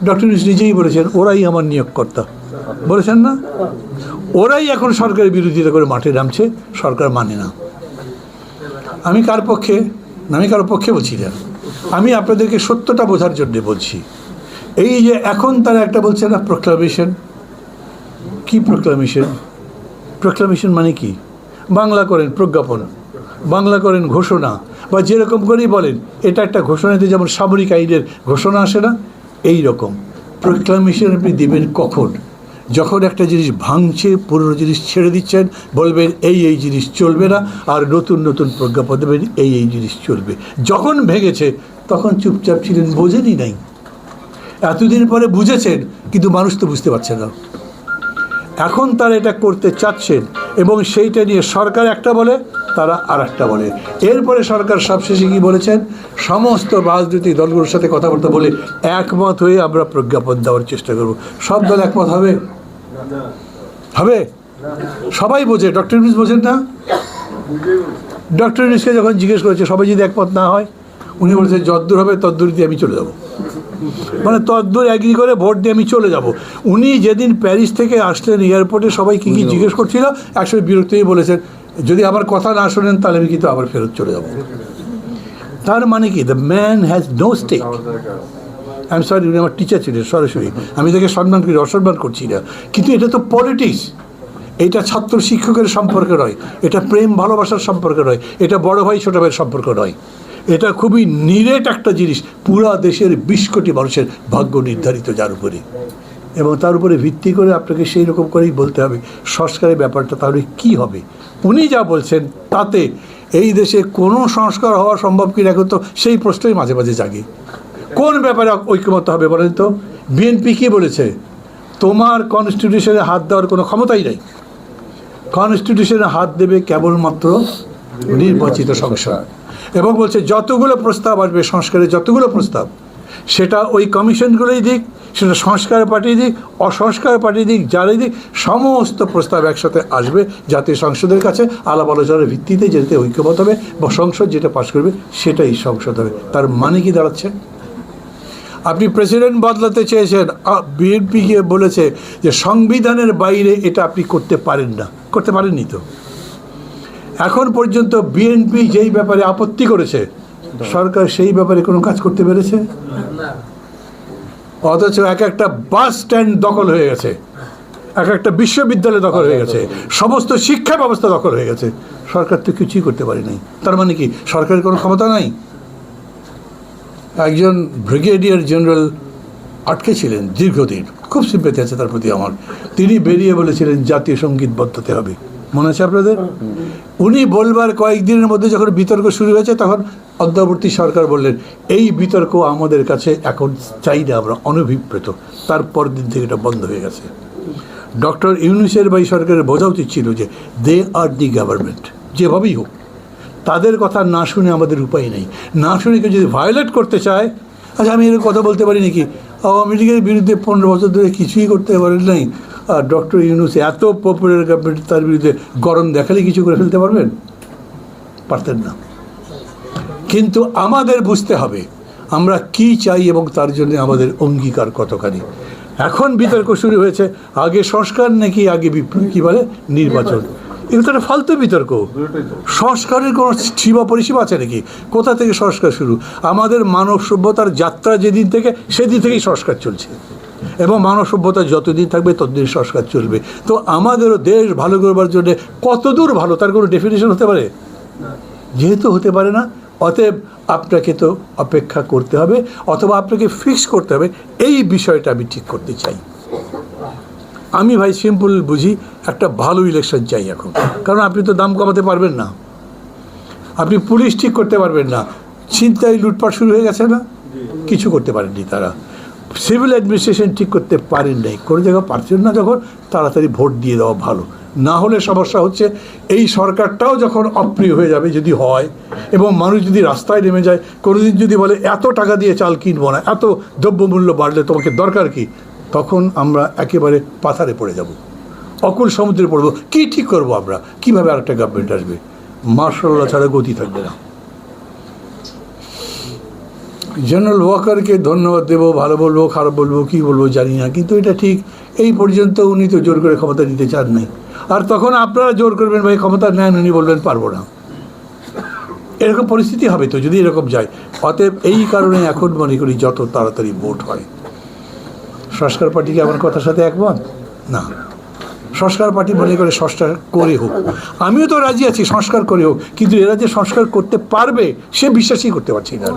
Doctor Yunus নিজেই বলেছেন ওরাই আমার নিয়োগকর্তা, বলেছেন না? ওরাই এখন সরকারের বিরোধিতা করে মাঠে নামছে, সরকার মানে না। আমি কার পক্ষে? আমি কারো পক্ষে বলছি না, আমি আপনাদেরকে সত্যটা বোঝার জন্য বলছি। এই যে এখন তারা একটা বলছে না প্রোক্লামেশন, কি প্রোক্লামেশন? প্রোক্লামেশন মানে কি? বাংলা করেন প্রজ্ঞাপন, বাংলা করেন ঘোষণা, বা যেরকম করেই বলেন এটা একটা ঘোষণাতে যেমন সামরিক আইনের ঘোষণা আসে না, এই রকম প্রোক্লামেশন আপনি দেবেন কখন? যখন একটা জিনিস ভাঙছে, পুরনো জিনিস ছেড়ে দিচ্ছেন, বলবেন এই এই জিনিস চলবে না, আর নতুন নতুন প্রজ্ঞাপন দেবেন এই এই জিনিস চলবে। যখন ভেঙেছে তখন চুপচাপ ছিলেন, বোঝেনই নাই। এতদিন পরে বুঝেছেন, কিন্তু মানুষ তো বুঝতে পারছে না। এখন তারা এটা করতে চাচ্ছেন, এবং সেইটা নিয়ে সরকার একটা বলে, তারা আর একটা বলে। এরপরে সরকার সবশেষে কী বলেছেন? সমস্ত রাজনৈতিক দলগুলোর সাথে কথাবার্তা বলে একমত হয়ে আমরা প্রজ্ঞাপন দেওয়ার চেষ্টা করব। সব দল একমত হবে? হবে? সবাই বোঝে, ডক্টর ইউনূস বোঝেন না? ডক্টর ইউনূসকে যখন জিজ্ঞেস করেছে সবাই যদি একমত না হয়, উনি বলেছেন যদ্দূর হবে তদ্দূর দিয়ে আমি চলে যাব, মানে তদ্দূর এগ্রি করে ভোট দিয়ে আমি চলে যাব। উনি যেদিন প্যারিস থেকে আসলেন এয়ারপোর্টে সবাই কী কী জিজ্ঞেস করছিল, একসময় বিরক্ত হয়ে বলেছেন যদি আমার কথা না শোনেন তাহলে আমি কিন্তু আবার ফেরত চলে যাব। তার মানে কি? The man has no stake. I am sorry, উনি আমার টিচার ছিলেন সরাসরি, আমি তাকে সম্মান করি, অসম্মান করছি না, কিন্তু এটা তো পলিটিক্স। এটা ছাত্র শিক্ষকের সম্পর্ক নয়, এটা প্রেম ভালোবাসার সম্পর্ক নয়, এটা বড় ভাই ছোটো ভাইয়ের সম্পর্ক নয়। এটা খুবই নিরেট একটা জিনিস, পুরা দেশের 20 কোটি মানুষের ভাগ্য নির্ধারিত যার উপরে, এবং তার উপরে ভিত্তি করে আপনাকে সেই রকম করেই বলতে হবে সংস্কারের ব্যাপারটা তাহলে কি হবে। উনি যা বলছেন তাতে এই দেশে কোনো সংস্কার হওয়া সম্ভব কি? এখন তো সেই প্রশ্নই মাঝে মাঝে জাগে, কোন ব্যাপারে ঐক্যমত হবে বলেন তো? বিএনপি কি বলেছে? তোমার কনস্টিটিউশনে হাত দেওয়ার কোনো ক্ষমতাই নেই, কনস্টিটিউশনে হাত দেবে কেবলমাত্র নির্বাচিত সংসদ, এবং বলছে যতগুলো প্রস্তাব আসবে সংস্কারের, যতগুলো প্রস্তাব, সেটা ওই কমিশনগুলোই দিক, সেটা সংস্কার পার্টি দিক, অসংস্কার পার্টি দিক, যারাই দিক, সমস্ত প্রস্তাব একসাথে আসবে জাতীয় সংসদের কাছে আলাপ আলোচনার ভিত্তিতে, যেতে ঐক্যমত হবে, বা সংসদ যেটা পাশ করবে সেটাই সংসদ হবে। তার মানে কি দাঁড়াচ্ছে? আপনি প্রেসিডেন্ট বদলাতে চেয়েছেন, বিএনপিকে বলেছে যে সংবিধানের বাইরে এটা আপনি করতে পারেন না, করতে পারেননি তো। এখন পর্যন্ত বিএনপি যেই ব্যাপারে আপত্তি করেছে, সরকার সেই ব্যাপারে কোনো কাজ করতে পেরেছে? অথচ এক একটা বাস স্ট্যান্ড দখল হয়ে গেছে, এক একটা বিশ্ববিদ্যালয় দখল হয়ে গেছে, সমস্ত শিক্ষা ব্যবস্থা দখল হয়ে গেছে, সরকার তো কিছুই করতে পারে নাই। তার মানে কি সরকারের কোনো ক্ষমতা নাই? একজন ব্রিগেডিয়ার জেনারেল আটকে ছিলেন দীর্ঘদিন, খুব সিম্প্যাথি আছে তার প্রতি আমার, তিনি বেরিয়ে বলেছিলেন জাতীয় সঙ্গীত বদলাতে হবে, মনে আছে আপনাদের? উনি বলবার কয়েকদিনের মধ্যে যখন বিতর্ক শুরু হয়েছে, তখন অন্তর্বর্তী সরকার বললেন এই বিতর্ক আমাদের কাছে এখন চাই না, আমরা অনভিপ্রেত। তারপর দিন থেকে এটা বন্ধ হয়ে গেছে। ডক্টর ইউনূসের বা এই সরকারের বোঝা উচিত ছিল যে দে আর দি গভর্নমেন্ট, যেভাবেই হোক তাদের কথা না শুনে আমাদের উপায় নেই। না শুনে কেউ যদি ভায়োলেট করতে চায়, আচ্ছা আমি এর কথা বলতে পারি নাকি, আওয়ামী লীগের বিরুদ্ধে 15 বছর ধরে কিছুই করতে পারেন নাই, আর ডক্টর ইউনূস এত পপুলার গভর্নমেন্ট, তার বিরুদ্ধে গরম দেখালে কিছু করে ফেলতে পারবেন? পারতেন না। কিন্তু আমাদের বুঝতে হবে আমরা কি চাই এবং তার জন্য আমাদের অঙ্গীকার কতখানি। এখন বিতর্ক শুরু হয়েছে, আগে সংস্কার নাকি আগে কী বলে নির্বাচন। এগুলো তো একটা ফালতু বিতর্ক। সংস্কারের কোনো সীমা পরিসীমা আছে নাকি? কোথা থেকে সংস্কার শুরু? আমাদের মানব সভ্যতার যাত্রা যেদিন থেকে, সেদিন থেকেই সংস্কার চলছে, এবং মানব সভ্যতা যতদিন থাকবে ততদিন সংস্কার চলবে। তো আমাদেরও দেশ ভালো করবার জন্যে কতদূর ভালো তার কোনো ডেফিনেশন হতে পারে? যেহেতু হতে পারে না, অতএব আপনাকে তো অপেক্ষা করতে হবে, অথবা আপনাকে ফিক্স করতে হবে এই বিষয়টা আমি ঠিক করতে চাই। আমি ভাই সিম্পল বুঝি, একটা ভালো ইলেকশন চাই এখন, কারণ আপনি তো দাম কমাতে পারবেন না, আপনি পুলিশ ঠিক করতে পারবেন না, ছিনতাই লুটপাট শুরু হয়ে গেছে না, কিছু করতে পারেননি তারা, সিভিল অ্যাডমিনিস্ট্রেশন ঠিক করতে পারেন নাই, কোনো জায়গায় পারছেন না, যখন তাড়াতাড়ি ভোট দিয়ে দেওয়া ভালো। না হলে সমস্যা হচ্ছে এই সরকারটাও যখন অপ্রিয় হয়ে যাবে যদি হয়, এবং মানুষ যদি রাস্তায় নেমে যায়, কোনোদিন যদি বলে এত টাকা দিয়ে চাল কিনবো না, এত দ্রব্যমূল্য বাড়লে তোমাকে দরকার কি, তখন আমরা একেবারে পাথারে পড়ে যাব, অকুল সমুদ্রে পড়বো। কি ঠিক করবো আমরা? কীভাবে আরেকটা গভর্নমেন্ট আসবে? মার্শাল ল ছাড়া গতি থাকবে না। জেনারেল ওয়াকারকে ধন্যবাদ দেবো, ভালো বলবো, খারাপ বলবো, কী বলবো জানি না, কিন্তু এটা ঠিক এই পর্যন্ত উনি তো জোর করে ক্ষমতা দিতে চান নাই। আর তখন আপনারা জোর করবেন ভাই ক্ষমতা নেন, উনি বলবেন পারবো না। এরকম পরিস্থিতি হবে তো যদি এরকম যায়। অতএব এই কারণে এখন মনে করি যত তাড়াতাড়ি ভোট হয়। সংস্কার পার্টি কি আমার কথার সাথে একমত? না। সংস্কার পার্টি মনে করে সংস্কার করে হোক, আমিও তো রাজি আছি সংস্কার করে হোক, কিন্তু এরা যে সংস্কার করতে পারবে সে বিশ্বাসই করতে পারছি না।